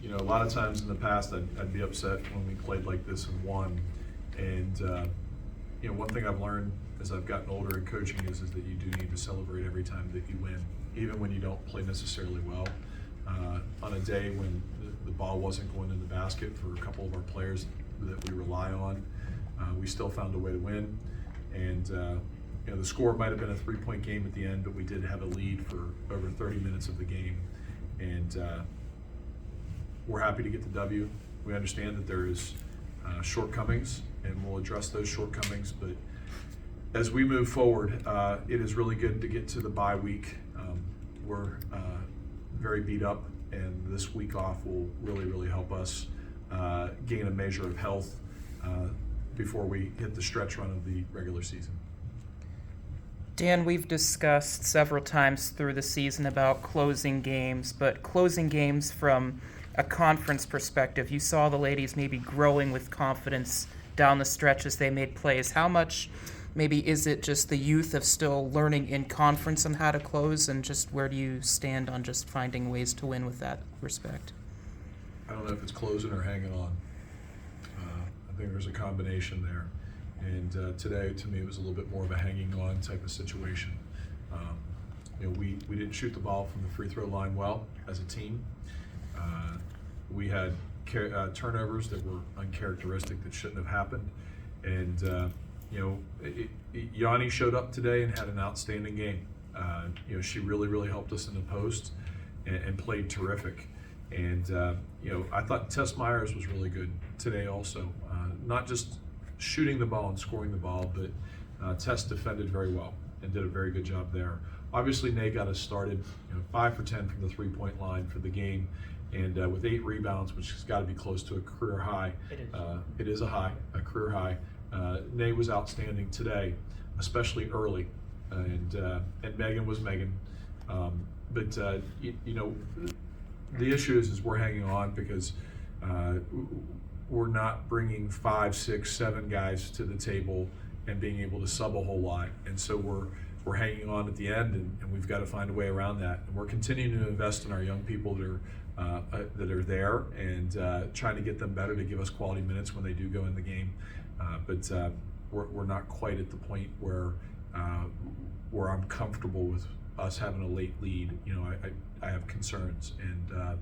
You know, a lot of times in the past, I'd be upset when we played like this and won. And, you know, one thing I've learned as I've gotten older in coaching is that you do need to celebrate every time that you win, even when you don't play necessarily well. On a day when the ball wasn't going in the basket for a couple of our players that we rely on, we still found a way to win. And you know, the score might have been a 3-point game at the end, but we did have a lead for over 30 minutes of the game. And we're happy to get the W. We understand that there is shortcomings, and we'll address those shortcomings. But as we move forward, it is really good to get to the bye week. We're very beat up, and this week off will really help us gain a measure of health before we hit the stretch run of the regular season. Dan, we've discussed several times through the season about closing games, but closing games from a conference perspective, you saw the ladies maybe growing with confidence down the stretch as they made plays. How much maybe is it just the youth of still learning in conference on how to close, and just where do you stand on just finding ways to win with that respect? I don't know if it's closing or hanging on. I think there's a combination there. And today, to me, it was a little bit more of a hanging on type of situation. You know, we didn't shoot the ball from the free throw line well as a team. We had turnovers that were uncharacteristic that shouldn't have happened. And you know, Yanni showed up today and had an outstanding game. You know, she really helped us in the post and played terrific. And you know, I thought Tess Myers was really good today also. Not just shooting the ball and scoring the ball, but Tess defended very well and did a very good job there. Obviously, Nay got us started, you know, 5 for 10 from the 3-point line for the game, and with 8 rebounds, which has got to be close to a career high. It is a career high. Nay was outstanding today, especially early, and Megan was Megan. But you know, the issue is we're hanging on because we're not bringing 5, 6, 7 guys to the table and being able to sub a whole lot, and so we're hanging on at the end, and we've got to find a way around that. And we're continuing to invest in our young people that are there, and trying to get them better to give us quality minutes when they do go in the game. But we're not quite at the point where I'm comfortable with us having a late lead. You know, I have concerns, and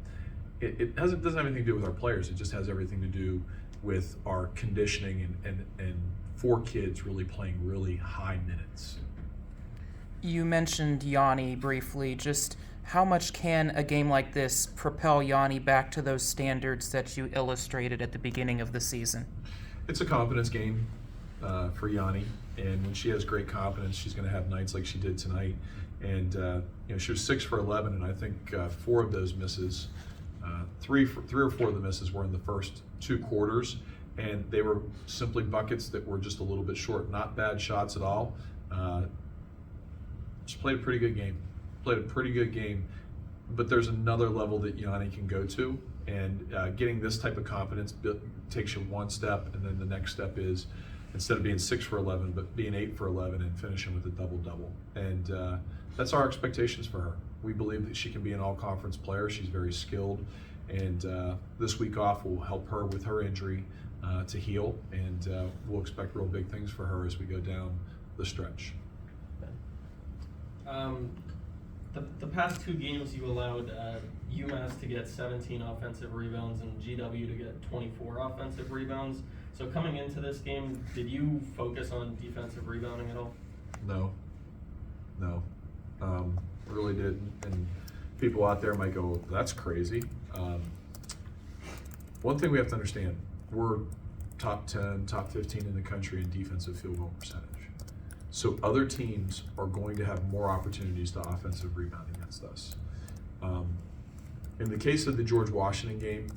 it doesn't have anything to do with our players. It just has everything to do with our conditioning and 4 kids really playing really high minutes. You mentioned Yanni briefly. Just how much can a game like this propel Yanni back to those standards that you illustrated at the beginning of the season? It's a confidence game for Yanni, and when she has great confidence, she's going to have nights like she did tonight. And you know, she was 6 for 11, and I think 4 of those misses, 3 or 4 of the misses were in the first 2 quarters, and they were simply buckets that were just a little bit short. Not bad shots at all. She played a pretty good game. But there's another level that Yanni can go to, and getting this type of confidence takes you one step, and then the next step is, instead of being 6 for 11, but being 8 for 11 and finishing with a double-double. And that's our expectations for her. We believe that she can be an all-conference player. She's very skilled, and this week off will help her with her injury to heal, and we'll expect real big things for her as we go down the stretch. The past 2 games you allowed UMass to get 17 offensive rebounds and GW to get 24 offensive rebounds. So coming into this game, did you focus on defensive rebounding at all? No, really didn't. And people out there might go, that's crazy. One thing we have to understand, we're top 10, top 15 in the country in defensive field goal percentage. So other teams are going to have more opportunities to offensive rebound against us. In the case of the George Washington game,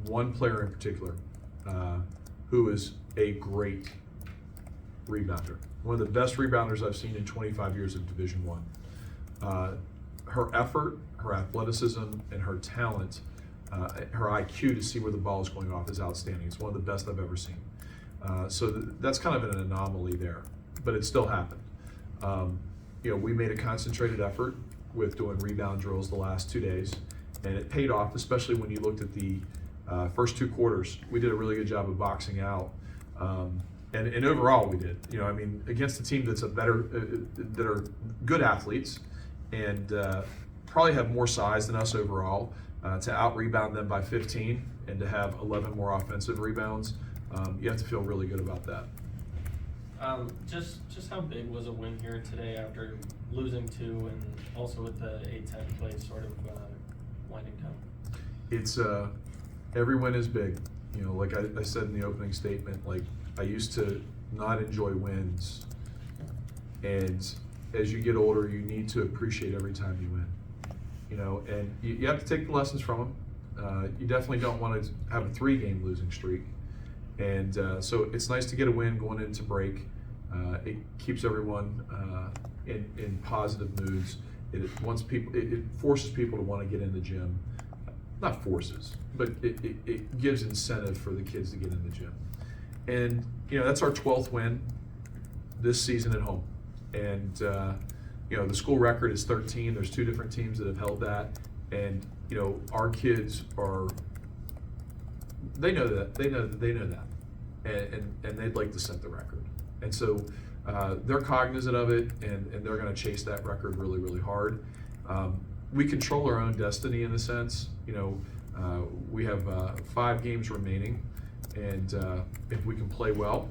one player in particular, who is a great rebounder, one of the best rebounders I've seen in 25 years of Division I. Her effort, her athleticism, and her talent, her IQ to see where the ball is going off is outstanding. It's one of the best I've ever seen. So that's kind of an anomaly there, but it still happened. You know, we made a concentrated effort with doing rebound drills the last 2 days, And it paid off, especially when you looked at the first 2 quarters. We did a really good job of boxing out. And overall we did. I mean, against a team that's a better, that are good athletes and probably have more size than us overall, to out-rebound them by 15 and to have 11 more offensive rebounds, you have to feel really good about that. Just how big was a win here today after losing 2 and also with the 8-10 play sort of winding down? It's every win is big. Like I said in the opening statement, like I used to not enjoy wins, and as you get older, you need to appreciate every time you win. And you have to take the lessons from them. You definitely don't want to have a 3-game losing streak, and so it's nice to get a win going into break. It keeps everyone in positive moods. It forces people to want to get in the gym. Not forces, but it gives incentive for the kids to get in the gym. And that's our 12th win this season at home. And the school record is 13. There's 2 different teams that have held that. And our kids they know that. They know that. And they'd like to set the record. And so they're cognizant of it, and they're going to chase that record really, really hard. We control our own destiny in a sense. We have 5 games remaining, and if we can play well,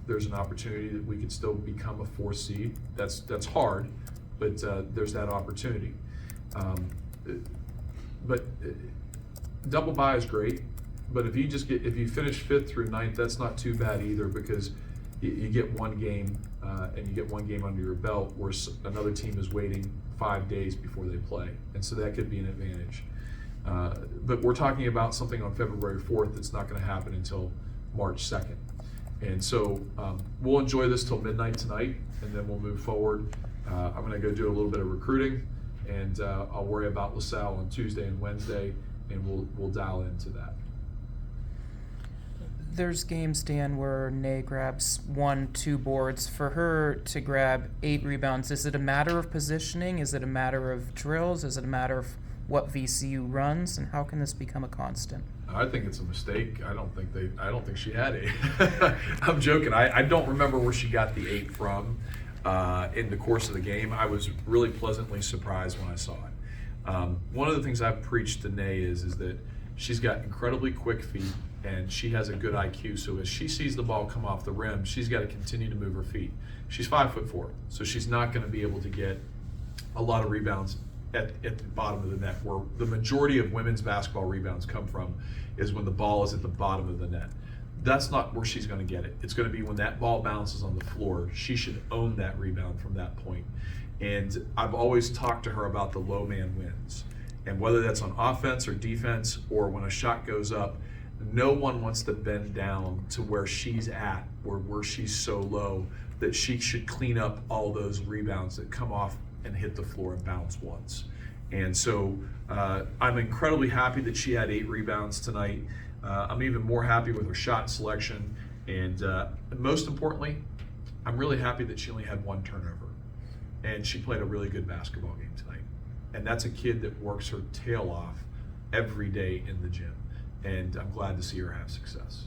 there's an opportunity that we could still become a 4th seed. That's hard, but there's that opportunity. But double bye is great. But if you finish 5th through 9th, that's not too bad either, because you get 1 game and you get 1 game under your belt, where another team is waiting 5 days before they play, and so that could be an advantage. But we're talking about something on February 4th that's not going to happen until March 2nd. And so we'll enjoy this till midnight tonight, and then we'll move forward. I'm going to go do a little bit of recruiting, and I'll worry about LaSalle on Tuesday and Wednesday, and we'll dial into that. There's games, Dan, where Nay grabs 1-2 boards. For her to grab 8 rebounds, is it a matter of positioning? Is it a matter of drills? Is it a matter of what VCU runs? And how can this become a constant? I think it's a mistake. I don't think she had 8. I'm joking. I don't remember where she got the 8 from in the course of the game. I was really pleasantly surprised when I saw it. One of the things I've preached to Nay is that she's got incredibly quick feet, and she has a good IQ. So as she sees the ball come off the rim, she's got to continue to move her feet. She's 5'4", so she's not going to be able to get a lot of rebounds at the bottom of the net. Where the majority of women's basketball rebounds come from is when the ball is at the bottom of the net. That's not where she's going to get it. It's going to be when that ball bounces on the floor. She should own that rebound from that point. And I've always talked to her about the low man wins. And whether that's on offense or defense, or when a shot goes up, no one wants to bend down to where she's at, or where she's so low that she should clean up all those rebounds that come off and hit the floor and bounce once. And so I'm incredibly happy that she had 8 rebounds tonight. I'm even more happy with her shot selection. And most importantly, I'm really happy that she only had 1 turnover. And she played a really good basketball game tonight. And that's a kid that works her tail off every day in the gym. And I'm glad to see her have success.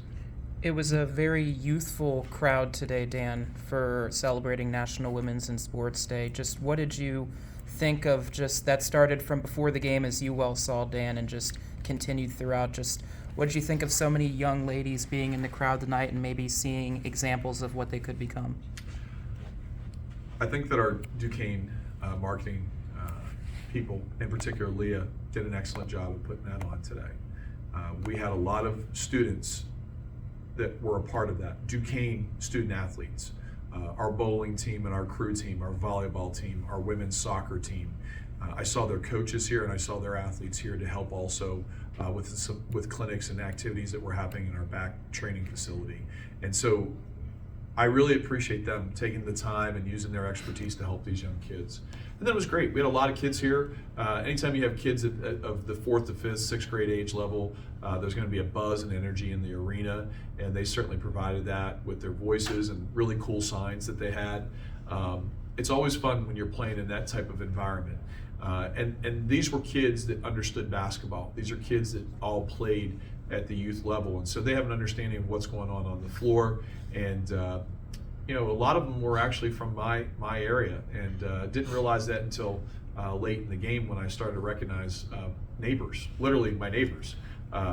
It was a very youthful crowd today, Dan, for celebrating National Women's in Sports Day. Just what did you think of just that started from before the game, as you well saw, Dan, and just continued throughout? Just what did you think of so many young ladies being in the crowd tonight and maybe seeing examples of what they could become? I think that our Duquesne marketing people, in particular Leah, did an excellent job of putting that on today. We had a lot of students that were a part of that, Duquesne student athletes, our bowling team and our crew team, our volleyball team, our women's soccer team. I saw their coaches here, and I saw their athletes here to help also with clinics and activities that were happening in our back training facility. And so I really appreciate them taking the time and using their expertise to help these young kids. And then it was great. We had a lot of kids here. Anytime you have kids of the 4th to 5th, 6th grade age level, there's going to be a buzz and energy in the arena, and they certainly provided that with their voices and really cool signs that they had. It's always fun when you're playing in that type of environment. And these were kids that understood basketball. These are kids that all played at the youth level, and so they have an understanding of what's going on the floor. And a lot of them were actually from my area, and didn't realize that until late in the game when I started to recognize neighbors, literally my neighbors,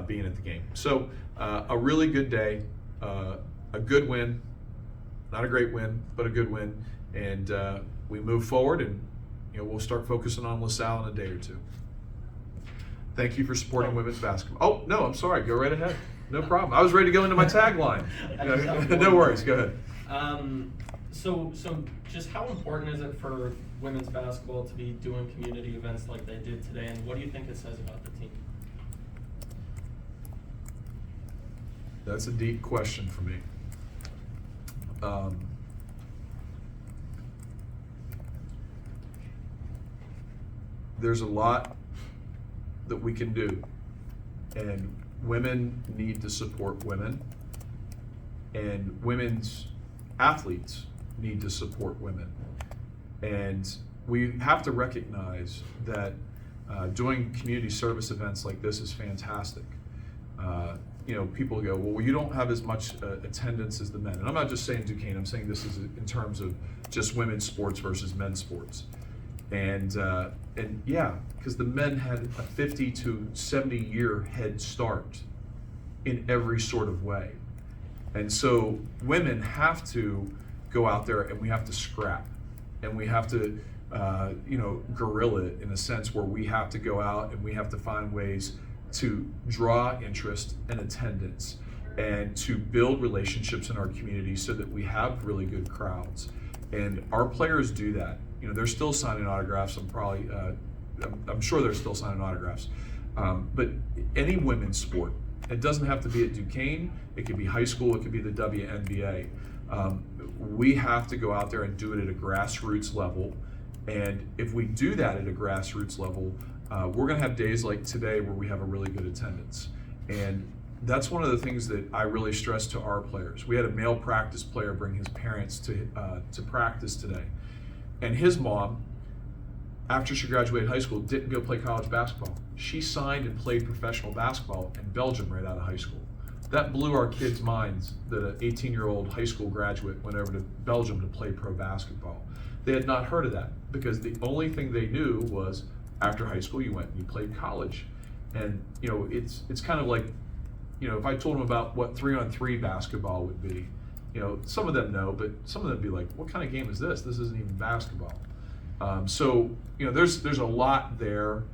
being at the game. So a really good day, a good win, not a great win, but a good win, and we move forward, and we'll start focusing on LaSalle in a day or two. Thank you for supporting women's basketball. Oh, no, I'm sorry. Go right ahead. No problem. I was ready to go into my tagline. No worries. Go ahead. So just how important is it for women's basketball to be doing community events like they did today, and what do you think it says about the team? That's a deep question for me. There's a lot that we can do, and women need to support women, and women's athletes need to support women. And we have to recognize that doing community service events like this is fantastic. People go, well, you don't have as much attendance as the men. And I'm not just saying Duquesne, I'm saying this is in terms of just women's sports versus men's sports. And yeah, because the men had a 50 to 70 year head start in every sort of way. And so women have to go out there, and we have to scrap, and we have to guerrilla it in a sense where we have to go out and we have to find ways to draw interest and attendance and to build relationships in our community so that we have really good crowds. And our players do that. They're still signing autographs. I'm sure they're still signing autographs. But any women's sport, it doesn't have to be at Duquesne. It could be high school. It could be the WNBA. We have to go out there and do it at a grassroots level. And if we do that at a grassroots level, we're going to have days like today where we have a really good attendance. And that's one of the things that I really stress to our players. We had a male practice player bring his parents to practice today. And his mom, after she graduated high school, didn't go play college basketball. She signed and played professional basketball in Belgium right out of high school. That blew our kids' minds that an 18-year-old high school graduate went over to Belgium to play pro basketball. They had not heard of that because the only thing they knew was after high school you went and you played college. And it's kind of like, if I told them about what 3-on-3 basketball would be, some of them know, but some of them be like, what kind of game is this? This isn't even basketball. So there's a lot there,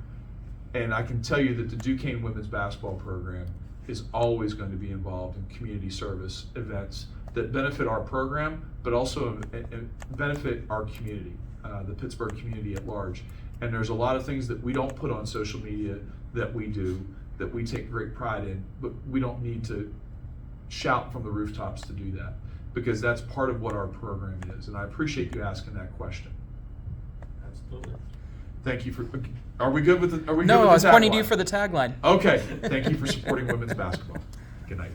and I can tell you that the Duquesne women's basketball program is always going to be involved in community service events that benefit our program, but also benefit our community, the Pittsburgh community at large. And there's a lot of things that we don't put on social media that we do, that we take great pride in, but we don't need to shout from the rooftops to do that, because that's part of what our program is. And I appreciate you asking that question. Absolutely. Thank you for. Are we good with the? Are we No, good with I was the pointing to tagline? you for the tagline. Okay. Thank you for supporting women's basketball. Good night.